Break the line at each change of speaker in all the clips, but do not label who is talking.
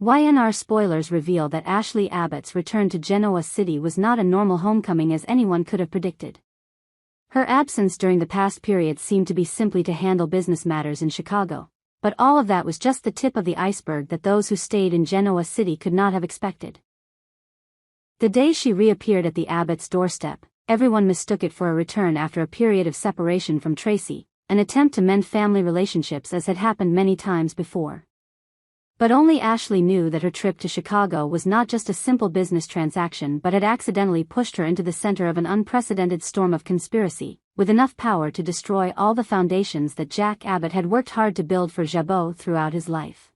Y&R Spoilers reveal that Ashley Abbott's return to Genoa City was not a normal homecoming as anyone could have predicted. Her absence during the past period seemed to be simply to handle business matters in Chicago, but all of that was just the tip of the iceberg that those who stayed in Genoa City could not have expected. The day she reappeared at the Abbott's doorstep, everyone mistook it for a return after a period of separation from Traci, an attempt to mend family relationships as had happened many times before. But only Ashley knew that her trip to Chicago was not just a simple business transaction but had accidentally pushed her into the center of an unprecedented storm of conspiracy, with enough power to destroy all the foundations that Jack Abbott had worked hard to build for Jabot throughout his life.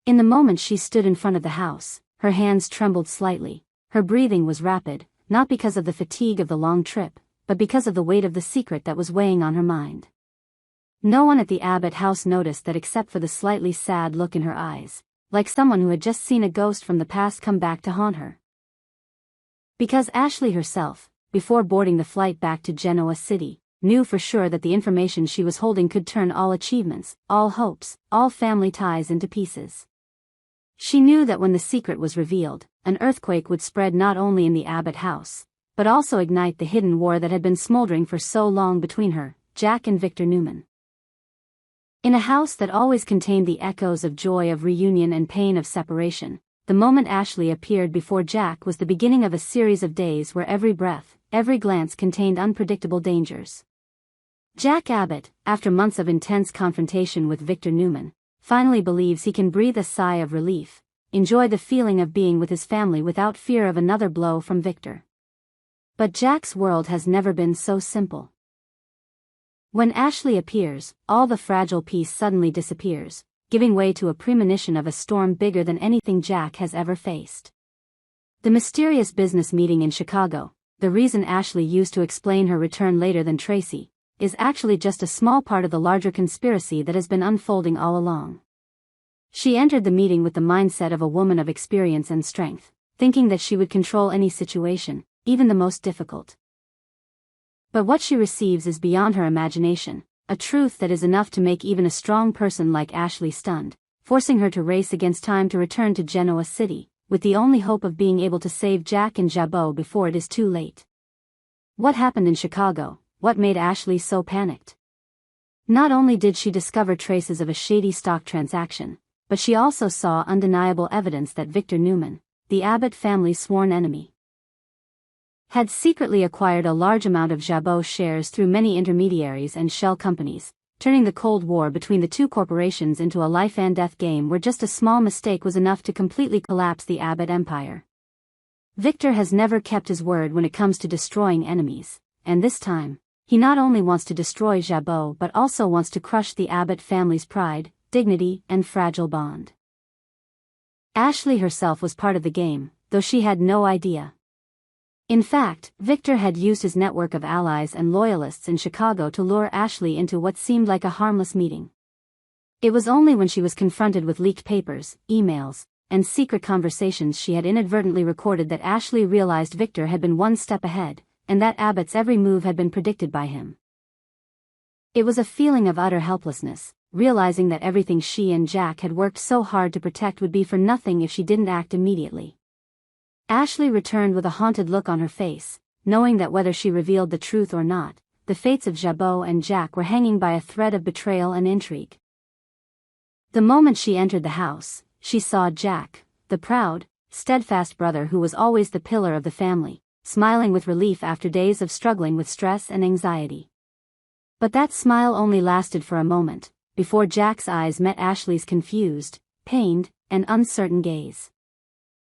In the moment she stood in front of the house, her hands trembled slightly, her breathing was rapid, not because of the fatigue of the long trip, but because of the weight of the secret that was weighing on her mind. No one at the Abbott house noticed that except for the slightly sad look in her eyes, like someone who had just seen a ghost from the past come back to haunt her. Because Ashley herself, before boarding the flight back to Genoa City, knew for sure that the information she was holding could turn all achievements, all hopes, all family ties into pieces. She knew that when the secret was revealed, an earthquake would spread not only in the Abbott house, but also ignite the hidden war that had been smoldering for so long between her, Jack and Victor Newman. In a house that always contained the echoes of joy of reunion and pain of separation, the moment Ashley appeared before Jack was the beginning of a series of days where every breath, every glance contained unpredictable dangers. Jack Abbott, after months of intense confrontation with Victor Newman, finally believes he can breathe a sigh of relief, enjoy the feeling of being with his family without fear of another blow from Victor. But Jack's world has never been so simple. When Ashley appears, all the fragile peace suddenly disappears, giving way to a premonition of a storm bigger than anything Jack has ever faced. The mysterious business meeting in Chicago, the reason Ashley used to explain her return later than Traci, is actually just a small part of the larger conspiracy that has been unfolding all along. She entered the meeting with the mindset of a woman of experience and strength, thinking that she would control any situation, even the most difficult. But what she receives is beyond her imagination, a truth that is enough to make even a strong person like Ashley stunned, forcing her to race against time to return to Genoa City, with the only hope of being able to save Jack and Jabot before it is too late. What happened in Chicago? What made Ashley so panicked? Not only did she discover traces of a shady stock transaction, but she also saw undeniable evidence that Victor Newman, the Abbott family's sworn enemy, had secretly acquired a large amount of Jabot shares through many intermediaries and shell companies, turning the Cold War between the two corporations into a life-and-death game where just a small mistake was enough to completely collapse the Abbott empire. Victor has never kept his word when it comes to destroying enemies, and this time, he not only wants to destroy Jabot but also wants to crush the Abbott family's pride, dignity, and fragile bond. Ashley herself was part of the game, though she had no idea. In fact, Victor had used his network of allies and loyalists in Chicago to lure Ashley into what seemed like a harmless meeting. It was only when she was confronted with leaked papers, emails, and secret conversations she had inadvertently recorded that Ashley realized Victor had been one step ahead, and that Abbott's every move had been predicted by him. It was a feeling of utter helplessness, realizing that everything she and Jack had worked so hard to protect would be for nothing if she didn't act immediately. Ashley returned with a haunted look on her face, knowing that whether she revealed the truth or not, the fates of Jabot and Jack were hanging by a thread of betrayal and intrigue. The moment she entered the house, she saw Jack, the proud, steadfast brother who was always the pillar of the family, smiling with relief after days of struggling with stress and anxiety. But that smile only lasted for a moment, before Jack's eyes met Ashley's confused, pained, and uncertain gaze.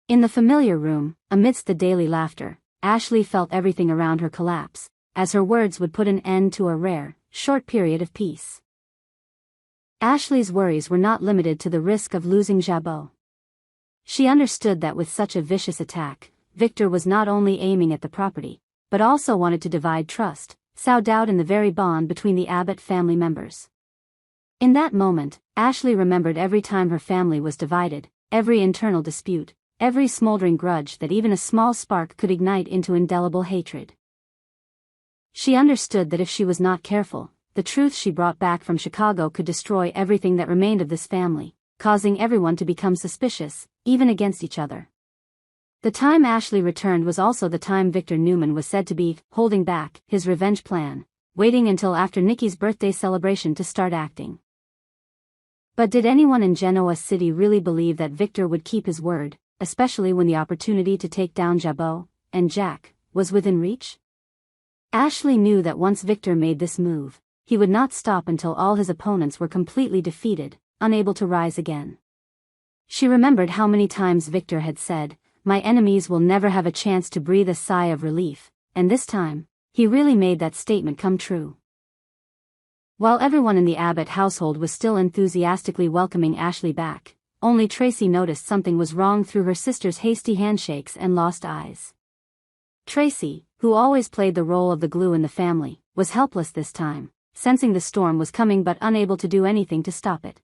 In the familiar room, amidst the daily laughter, Ashley felt everything around her collapse, as her words would put an end to a rare, short period of peace. Ashley's worries were not limited to the risk of losing Jabot. She understood that with such a vicious attack, Victor was not only aiming at the property, but also wanted to divide trust, sow doubt in the very bond between the Abbott family members. In that moment, Ashley remembered every time her family was divided, every internal dispute, every smoldering grudge that even a small spark could ignite into indelible hatred. She understood that if she was not careful, the truth she brought back from Chicago could destroy everything that remained of this family, causing everyone to become suspicious, even against each other. The time Ashley returned was also the time Victor Newman was said to be holding back his revenge plan, waiting until after Nikki's birthday celebration to start acting. But did anyone in Genoa City really believe that Victor would keep his word, especially when the opportunity to take down Jabot and Jack was within reach? Ashley knew that once Victor made this move, he would not stop until all his opponents were completely defeated, unable to rise again. She remembered how many times Victor had said, "My enemies will never have a chance to breathe a sigh of relief," and this time, he really made that statement come true. While everyone in the Abbott household was still enthusiastically welcoming Ashley back, only Traci noticed something was wrong through her sister's hasty handshakes and lost eyes. Traci, who always played the role of the glue in the family, was helpless this time, sensing the storm was coming but unable to do anything to stop it.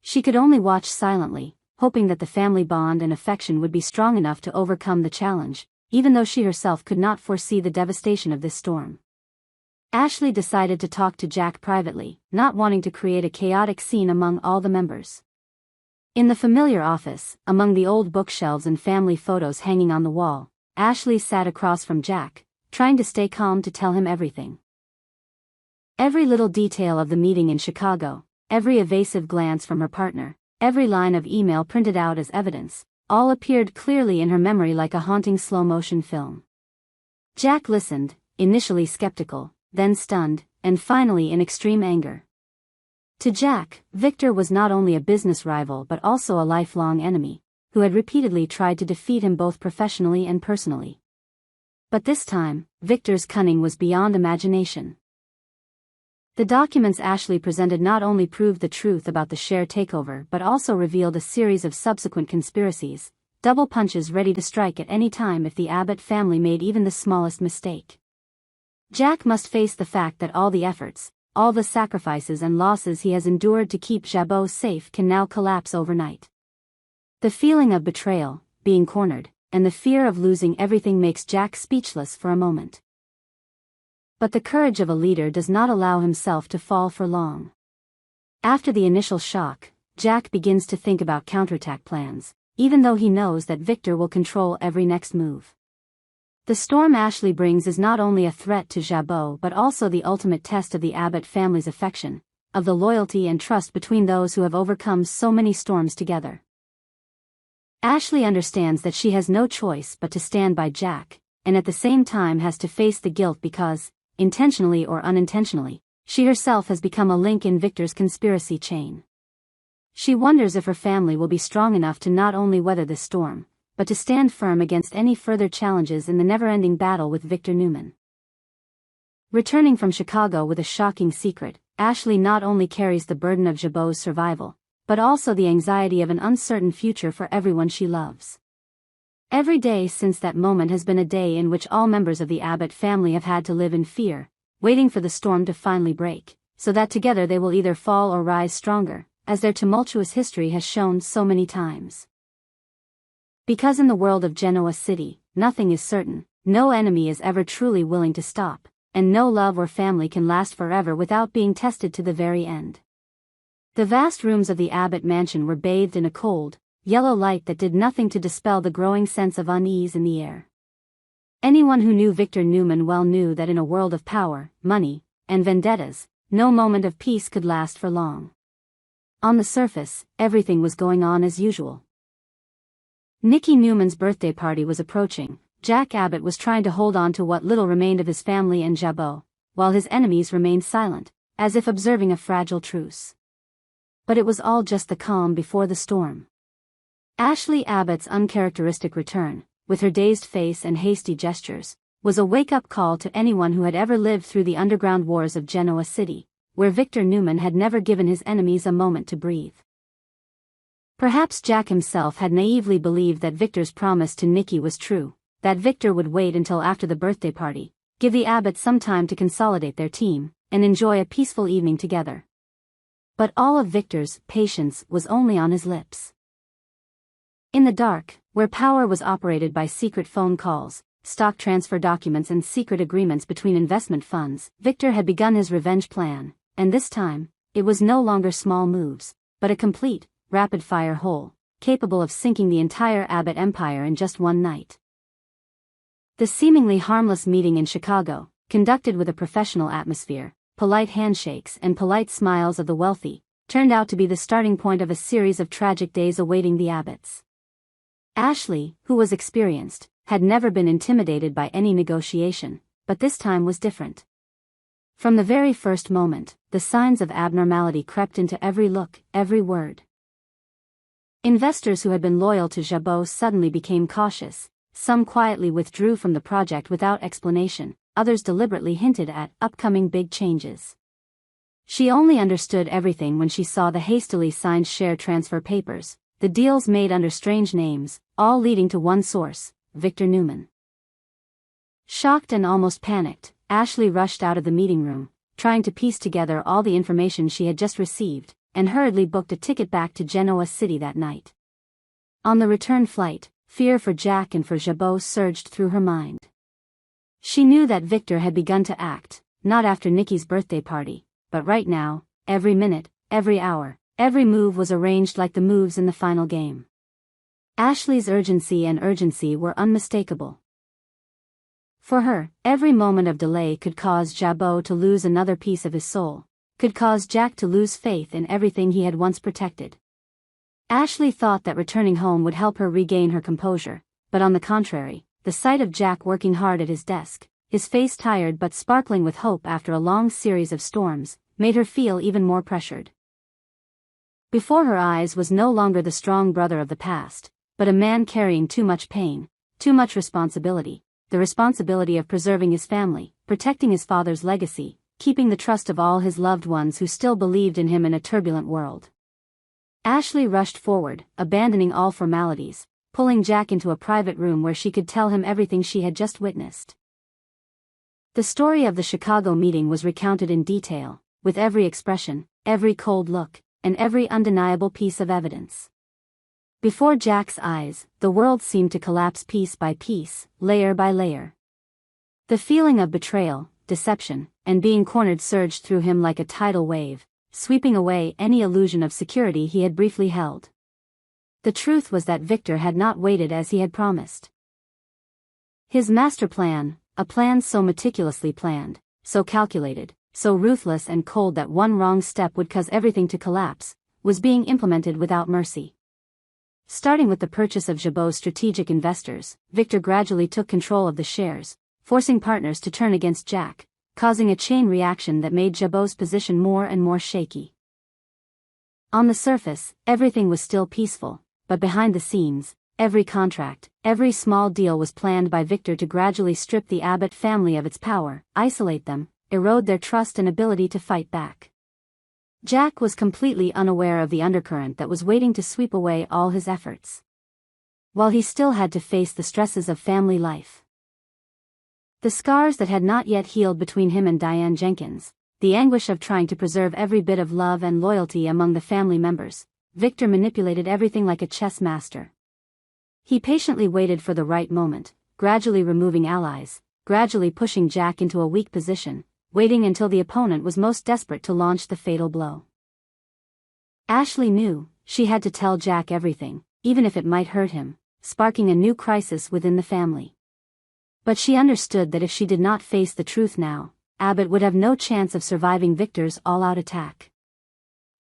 She could only watch silently, hoping that the family bond and affection would be strong enough to overcome the challenge, even though she herself could not foresee the devastation of this storm. Ashley decided to talk to Jack privately, not wanting to create a chaotic scene among all the members. In the familiar office, among the old bookshelves and family photos hanging on the wall, Ashley sat across from Jack, trying to stay calm to tell him everything. Every little detail of the meeting in Chicago, every evasive glance from her partner, every line of email printed out as evidence, all appeared clearly in her memory like a haunting slow-motion film. Jack listened, initially skeptical, then stunned, and finally in extreme anger. To Jack, Victor was not only a business rival but also a lifelong enemy, who had repeatedly tried to defeat him both professionally and personally. But this time, Victor's cunning was beyond imagination. The documents Ashley presented not only proved the truth about the share takeover but also revealed a series of subsequent conspiracies, double punches ready to strike at any time if the Abbott family made even the smallest mistake. Jack must face the fact that all the efforts, all the sacrifices and losses he has endured to keep Jabot safe can now collapse overnight. The feeling of betrayal, being cornered, and the fear of losing everything makes Jack speechless for a moment. But the courage of a leader does not allow himself to fall for long. After the initial shock, Jack begins to think about counterattack plans, even though he knows that Victor will control every next move. The storm Ashley brings is not only a threat to Jabot but also the ultimate test of the Abbott family's affection, of the loyalty and trust between those who have overcome so many storms together. Ashley understands that she has no choice but to stand by Jack, and at the same time has to face the guilt because, intentionally or unintentionally, she herself has become a link in Victor's conspiracy chain. She wonders if her family will be strong enough to not only weather this storm, but to stand firm against any further challenges in the never-ending battle with Victor Newman. Returning from Chicago with a shocking secret, Ashley not only carries the burden of Jabot's survival, but also the anxiety of an uncertain future for everyone she loves. Every day since that moment has been a day in which all members of the Abbott family have had to live in fear, waiting for the storm to finally break, so that together they will either fall or rise stronger, as their tumultuous history has shown so many times. Because in the world of Genoa City, nothing is certain, no enemy is ever truly willing to stop, and no love or family can last forever without being tested to the very end. The vast rooms of the Abbott mansion were bathed in a cold, yellow light that did nothing to dispel the growing sense of unease in the air. Anyone who knew Victor Newman well knew that in a world of power, money, and vendettas, no moment of peace could last for long. On the surface, everything was going on as usual. Nikki Newman's birthday party was approaching. Jack Abbott was trying to hold on to what little remained of his family and Jabot, while his enemies remained silent, as if observing a fragile truce. But it was all just the calm before the storm. Ashley Abbott's uncharacteristic return, with her dazed face and hasty gestures, was a wake-up call to anyone who had ever lived through the underground wars of Genoa City, where Victor Newman had never given his enemies a moment to breathe. Perhaps Jack himself had naively believed that Victor's promise to Nikki was true, that Victor would wait until after the birthday party, give the Abbotts some time to consolidate their team, and enjoy a peaceful evening together. But all of Victor's patience was only on his lips. In the dark, where power was operated by secret phone calls, stock transfer documents and secret agreements between investment funds, Victor had begun his revenge plan, and this time, it was no longer small moves, but a complete, rapid-fire hole, capable of sinking the entire Abbott empire in just one night. The seemingly harmless meeting in Chicago, conducted with a professional atmosphere, polite handshakes and polite smiles of the wealthy, turned out to be the starting point of a series of tragic days awaiting the Abbotts. Ashley, who was experienced, had never been intimidated by any negotiation, but this time was different. From the very first moment, the signs of abnormality crept into every look, every word. Investors who had been loyal to Jabot suddenly became cautious. Some quietly withdrew from the project without explanation, others deliberately hinted at upcoming big changes. She only understood everything when she saw the hastily signed share transfer papers, the deals made under strange names, all leading to one source, Victor Newman. Shocked and almost panicked, Ashley rushed out of the meeting room, trying to piece together all the information she had just received, and hurriedly booked a ticket back to Genoa City that night. On the return flight, fear for Jack and for Jabot surged through her mind. She knew that Victor had begun to act, not after Nikki's birthday party, but right now, every minute, every hour, every move was arranged like the moves in the final game. Ashley's urgency were unmistakable. For her, every moment of delay could cause Jabot to lose another piece of his soul, could cause Jack to lose faith in everything he had once protected. Ashley thought that returning home would help her regain her composure, but on the contrary, the sight of Jack working hard at his desk, his face tired but sparkling with hope after a long series of storms, made her feel even more pressured. Before her eyes was no longer the strong brother of the past, but a man carrying too much pain, too much responsibility, the responsibility of preserving his family, protecting his father's legacy, keeping the trust of all his loved ones who still believed in him in a turbulent world. Ashley rushed forward, abandoning all formalities, pulling Jack into a private room where she could tell him everything she had just witnessed. The story of the Chicago meeting was recounted in detail, with every expression, every cold look, and every undeniable piece of evidence. Before Jack's eyes, the world seemed to collapse piece by piece, layer by layer. The feeling of betrayal, deception, and being cornered surged through him like a tidal wave, sweeping away any illusion of security he had briefly held. The truth was that Victor had not waited as he had promised. His master plan, a plan so meticulously planned, so calculated, so ruthless and cold that one wrong step would cause everything to collapse, was being implemented without mercy. Starting with the purchase of Jabot's strategic investors, Victor gradually took control of the shares, forcing partners to turn against Jack, causing a chain reaction that made Jabot's position more and more shaky. On the surface, everything was still peaceful, but behind the scenes, every contract, every small deal was planned by Victor to gradually strip the Abbott family of its power, isolate them, erode their trust and ability to fight back. Jack was completely unaware of the undercurrent that was waiting to sweep away all his efforts, while he still had to face the stresses of family life. The scars that had not yet healed between him and Diane Jenkins, the anguish of trying to preserve every bit of love and loyalty among the family members, Victor manipulated everything like a chess master. He patiently waited for the right moment, gradually removing allies, gradually pushing Jack into a weak position, waiting until the opponent was most desperate to launch the fatal blow. Ashley knew she had to tell Jack everything, even if it might hurt him, sparking a new crisis within the family. But she understood that if she did not face the truth now, Abbott would have no chance of surviving Victor's all-out attack.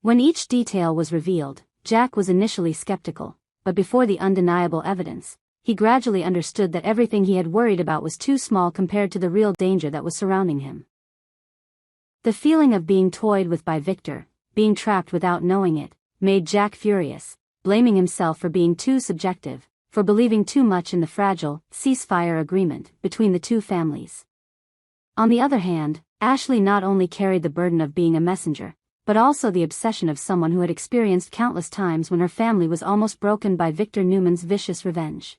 When each detail was revealed, Jack was initially skeptical, but before the undeniable evidence, he gradually understood that everything he had worried about was too small compared to the real danger that was surrounding him. The feeling of being toyed with by Victor, being trapped without knowing it, made Jack furious, blaming himself for being too subjective, for believing too much in the fragile ceasefire agreement between the two families. On the other hand, Ashley not only carried the burden of being a messenger, but also the obsession of someone who had experienced countless times when her family was almost broken by Victor Newman's vicious revenge.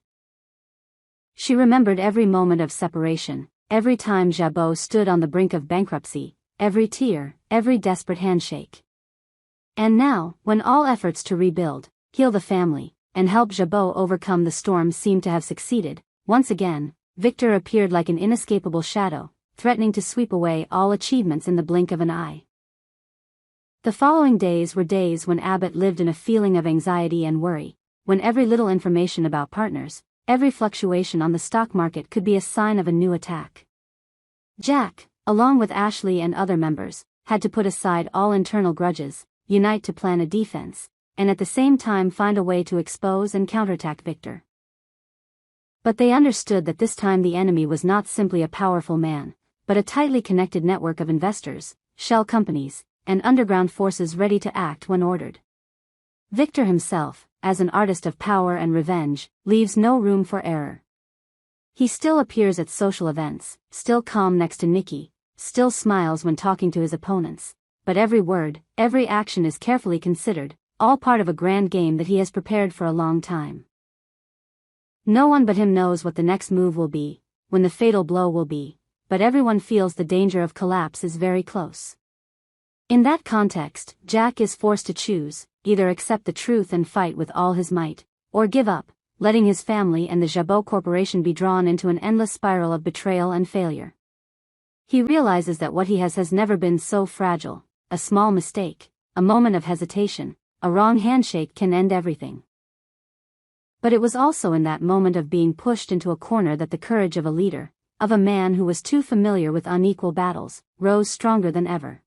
She remembered every moment of separation, every time Jabot stood on the brink of bankruptcy, every tear, every desperate handshake. And now, when all efforts to rebuild, heal the family, and help Jabot overcome the storm seemed to have succeeded, once again, Victor appeared like an inescapable shadow, threatening to sweep away all achievements in the blink of an eye. The following days were days when Abbott lived in a feeling of anxiety and worry, when every little information about partners, every fluctuation on the stock market could be a sign of a new attack. Jack, along with Ashley and other members, had to put aside all internal grudges, unite to plan a defense, and at the same time find a way to expose and counterattack Victor. But they understood that this time the enemy was not simply a powerful man, but a tightly connected network of investors, shell companies, and underground forces ready to act when ordered. Victor himself, as an artist of power and revenge, leaves no room for error. He still appears at social events, still calm next to Nikki, still smiles when talking to his opponents, but every word, every action is carefully considered, all part of a grand game that he has prepared for a long time. No one but him knows what the next move will be, when the fatal blow will be, but everyone feels the danger of collapse is very close. In that context, Jack is forced to choose, either accept the truth and fight with all his might, or give up, letting his family and the Jabot Corporation be drawn into an endless spiral of betrayal and failure. He realizes that what he has never been so fragile. A small mistake, a moment of hesitation, a wrong handshake can end everything. But it was also in that moment of being pushed into a corner that the courage of a leader, of a man who was too familiar with unequal battles, rose stronger than ever.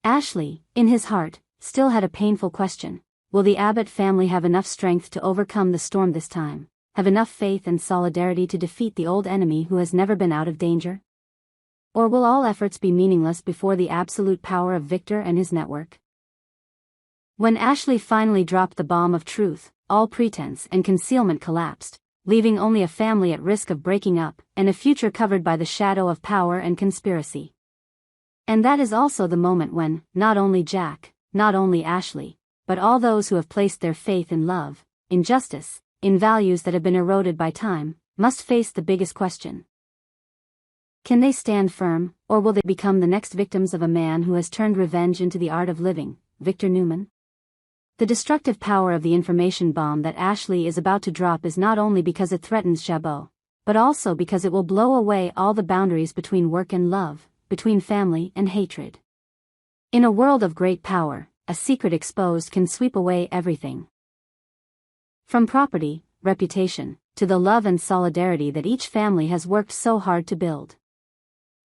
Ashley, in his heart, still had a painful question. Will the Abbott family have enough strength to overcome the storm this time, have enough faith and solidarity to defeat the old enemy who has never been out of danger? Or will all efforts be meaningless before the absolute power of Victor and his network? When Ashley finally dropped the bomb of truth, all pretense and concealment collapsed, leaving only a family at risk of breaking up and a future covered by the shadow of power and conspiracy. And that is also the moment when, not only Jack, not only Ashley, but all those who have placed their faith in love, in justice, in values that have been eroded by time, must face the biggest question. Can they stand firm, or will they become the next victims of a man who has turned revenge into the art of living, Victor Newman? The destructive power of the information bomb that Ashley is about to drop is not only because it threatens Jabot, but also because it will blow away all the boundaries between work and love, between family and hatred. In a world of great power, a secret exposed can sweep away everything. From property, reputation, to the love and solidarity that each family has worked so hard to build.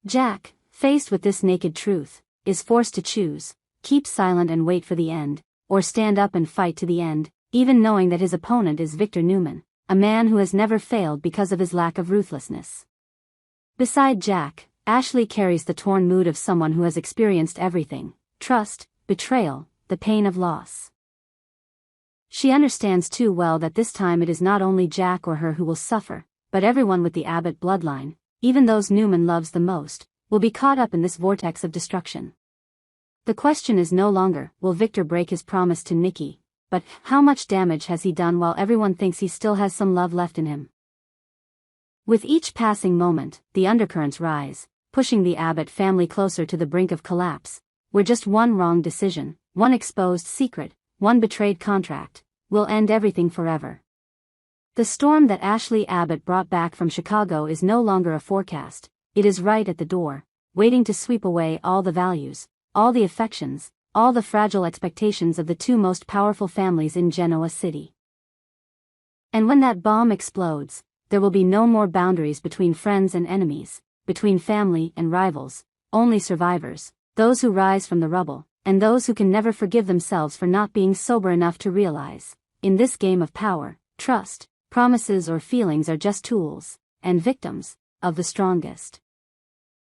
Jack, faced with this naked truth, is forced to choose, keep silent and wait for the end, or stand up and fight to the end, even knowing that his opponent is Victor Newman, a man who has never failed because of his lack of ruthlessness. Beside Jack, Ashley carries the torn mood of someone who has experienced everything: trust, betrayal, the pain of loss. She understands too well that this time it is not only Jack or her who will suffer, but everyone with the Abbott bloodline, even those Newman loves the most, will be caught up in this vortex of destruction. The question is no longer, will Victor break his promise to Nikki, but how much damage has he done while everyone thinks he still has some love left in him? With each passing moment, the undercurrents rise, pushing the Abbott family closer to the brink of collapse, where just one wrong decision, one exposed secret, one betrayed contract, will end everything forever. The storm that Ashley Abbott brought back from Chicago is no longer a forecast, it is right at the door, waiting to sweep away all the values, all the affections, all the fragile expectations of the two most powerful families in Genoa City. And when that bomb explodes, there will be no more boundaries between friends and enemies, between family and rivals, only survivors, those who rise from the rubble, and those who can never forgive themselves for not being sober enough to realize, in this game of power, trust, promises or feelings are just tools, and victims, of the strongest.